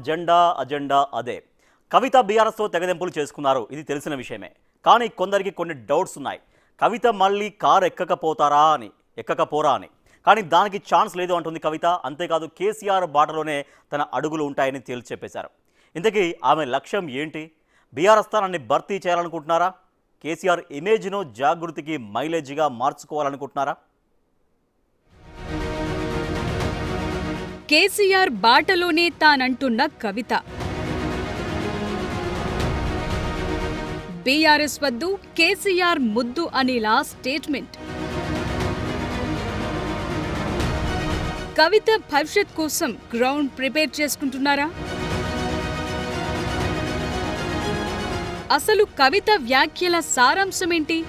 జెండా అజెండా అదే కవిత బీఆర్ఎస్తో తెగదెంపులు చేసుకున్నారు. ఇది తెలిసిన విషయమే. కానీ కొందరికి కొన్ని డౌట్స్ ఉన్నాయి. కవిత మళ్ళీ కారు ఎక్కకపోరా అని. కానీ దానికి ఛాన్స్ లేదు అంటుంది కవిత. అంతేకాదు కేసీఆర్ బాటలోనే తన అడుగులు ఉంటాయని తేల్చి చెప్పేశారు. ఇంతకీ ఆమె లక్ష్యం ఏంటి? బీఆర్ఎస్ స్థానాన్ని భర్తీ చేయాలనుకుంటున్నారా? కేసీఆర్ ఇమేజ్ను జాగృతికి మైలేజీగా మార్చుకోవాలనుకుంటున్నారా? కేసీఆర్ బాటలోనే తానంటున్న కవిత. బీఆర్ఎస్ వద్దు, కేసీఆర్ ముద్దు అనిలా స్టేట్మెంట్. కవిత భవిష్యత్ కోసం గ్రౌండ్ ప్రిపేర్ చేసుకుంటున్నారా? అసలు కవిత వ్యాఖ్యల సారాంశమేంటి?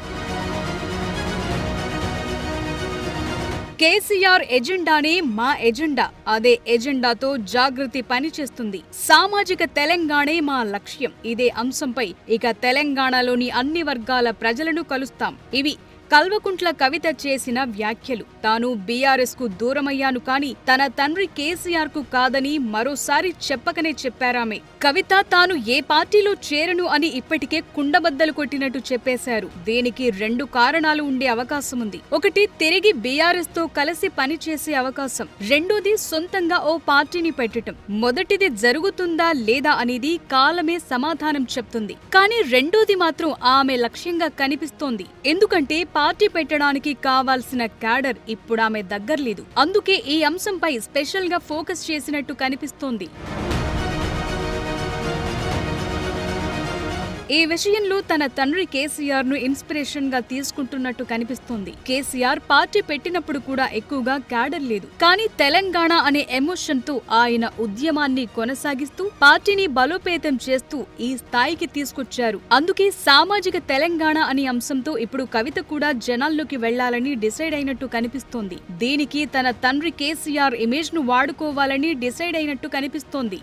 కేసీఆర్ ఎజెండానే మా ఎజెండా, అదే ఎజెండాతో జాగృతి పనిచేస్తుంది. సామాజిక తెలంగాణే మా లక్ష్యం. ఇదే అంశంపై ఇక తెలంగాణలోని అన్ని వర్గాల ప్రజలను కలుస్తాం. ఇవి కల్వకుంట్ల కవిత చేసిన వ్యాఖ్యలు. తాను బీఆర్ఎస్ కు దూరమయ్యాను కానీ తన తండ్రి కేసీఆర్ కు కాదని మరోసారి చెప్పకనే చెప్పారామె. కవిత తాను ఏ పార్టీలో చేరను అని ఇప్పటికే కుండబద్దలు కొట్టినట్టు చెప్పేశారు. దీనికి రెండు కారణాలు ఉండే అవకాశం ఉంది. ఒకటి, తిరిగి బీఆర్ఎస్ తో కలిసి పనిచేసే అవకాశం. రెండోది, సొంతంగా ఓ పార్టీని పెట్టడం. మొదటిది జరుగుతుందా లేదా అనేది కాలమే సమాధానం చెప్తుంది. కానీ రెండోది మాత్రం ఆమె లక్ష్యంగా కనిపిస్తోంది. ఎందుకంటే పార్టీ పెట్టడానికి కావాల్సిన క్యాడర్ ఇప్పుడు ఆమె దగ్గర్లేదు. అందుకే ఈ అంశంపై స్పెషల్ గా ఫోకస్ చేసినట్టు కనిపిస్తోంది. ఈ విషయంలో తన తండ్రి కేసీఆర్ ను ఇన్స్పిరేషన్ గా తీసుకుంటున్నట్టు కనిపిస్తోంది. కేసీఆర్ పార్టీ పెట్టినప్పుడు కూడా ఎక్కువగా క్యాడర్ లేదు. కానీ తెలంగాణ అనే ఎమోషన్ తో ఆయన ఉద్యమాన్ని కొనసాగిస్తూ పార్టీని బలోపేతం చేస్తూ ఈ స్థాయికి తీసుకొచ్చారు. అందుకే సామాజిక తెలంగాణ అనే అంశంతో ఇప్పుడు కవిత కూడా జనాల్లోకి వెళ్లాలని డిసైడ్ అయినట్టు కనిపిస్తోంది. దీనికి తన తండ్రి కేసీఆర్ ఇమేజ్ ను వాడుకోవాలని డిసైడ్ అయినట్టు కనిపిస్తోంది.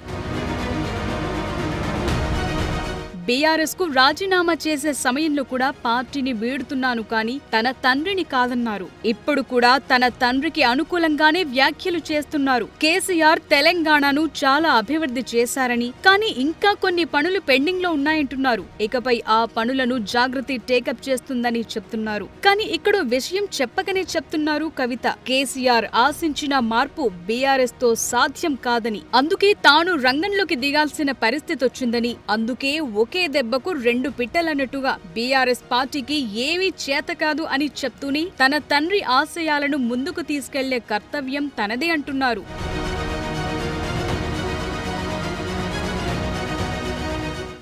బీఆర్ఎస్ కు రాజీనామా చేసే సమయంలో కూడా పార్టీని వీడుతున్నాను కానీ తన తండ్రిని కాదన్నారు. ఇప్పుడు కూడా తన తండ్రికి అనుకూలంగానే వ్యాఖ్యలు చేస్తున్నారు. కేసీఆర్ తెలంగాణను చాలా అభివృద్ధి చేశారని, కానీ ఇంకా కొన్ని పనులు పెండింగ్ లో ఉన్నాయంటున్నారు. ఇకపై ఆ పనులను జాగృతి టేకప్ చేస్తుందని చెప్తున్నారు. కానీ ఇక్కడ విషయం చెప్పకనే చెప్తున్నారు కవిత. కేసీఆర్ ఆశించిన మార్పు బీఆర్ఎస్ తో సాధ్యం కాదని, అందుకే తాను రంగంలోకి దిగాల్సిన పరిస్థితి వచ్చిందని, అందుకే ఒకే దెబ్బకు రెండు పిట్టలన్నట్టుగా బీఆర్ఎస్ పార్టీకి ఏమీ చేత కాదు అని చెప్తూనే తన తండ్రి ఆశయాలను ముందుకు తీసుకెళ్లే కర్తవ్యం తనదే అంటున్నారు.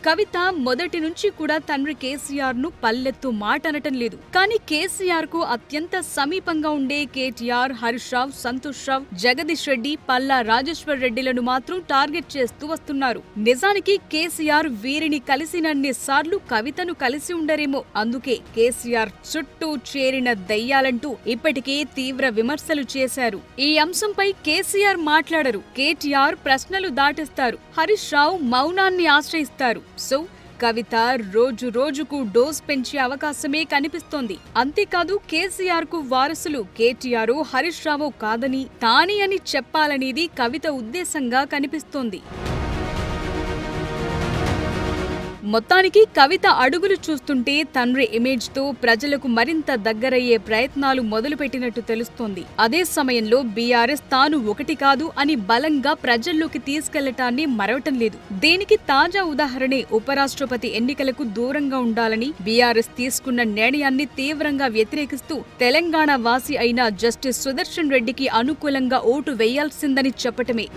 కవిత మొదటి నుంచి కూడా తండ్రి కేసీఆర్ ను పల్లెత్తు మాట అనటం లేదు. కానీ కేసీఆర్ కు అత్యంత సమీపంగా ఉండే కేటీఆర్, హరీష్ రావు, సంతోష్ రావు, జగదీష్ రెడ్డి, పల్లా రాజేశ్వర్ రెడ్డిలను మాత్రం టార్గెట్ చేస్తూ వస్తున్నారు. నిజానికి కేసీఆర్ వీరిని కలిసినన్ని సార్లు కవితను కలిసి ఉండరేమో. అందుకే కేసీఆర్ చుట్టూ చేరిన దయ్యాలంటూ ఇప్పటికే తీవ్ర విమర్శలు చేశారు. ఈ అంశంపై కేసీఆర్ మాట్లాడరు. కేటీఆర్ ప్రశ్నలు దాటేస్తారు. హరీష్ రావు మౌనాన్ని ఆశ్రయిస్తారు. సో కవిత రోజు రోజుకు డోస్ పెంచే అవకాశమే కనిపిస్తోంది. అంతేకాదు కేసీఆర్ కు వారసులు కేటీఆర్, హరీష్ రావు కాదని తానే అని చెప్పాలనేది కవిత ఉద్దేశంగా కనిపిస్తోంది. మొత్తానికి కవిత అడుగులు చూస్తుంటే తండ్రి ఇమేజ్ తో ప్రజలకు మరింత దగ్గరయ్యే ప్రయత్నాలు మొదలుపెట్టినట్టు తెలుస్తోంది. అదే సమయంలో బీఆర్ఎస్ తాను ఒకటి కాదు అని బలంగా ప్రజల్లోకి తీసుకెళ్లటాన్ని మరవటం లేదు. దీనికి తాజా ఉదాహరణే ఉపరాష్ట్రపతి ఎన్నికలకు దూరంగా ఉండాలని బీఆర్ఎస్ తీసుకున్న నిర్ణయాన్ని తీవ్రంగా వ్యతిరేకిస్తూ తెలంగాణ వాసి అయిన జస్టిస్ సుదర్శన్ రెడ్డికి అనుకూలంగా ఓటు వేయాల్సిందని చెప్పటమే.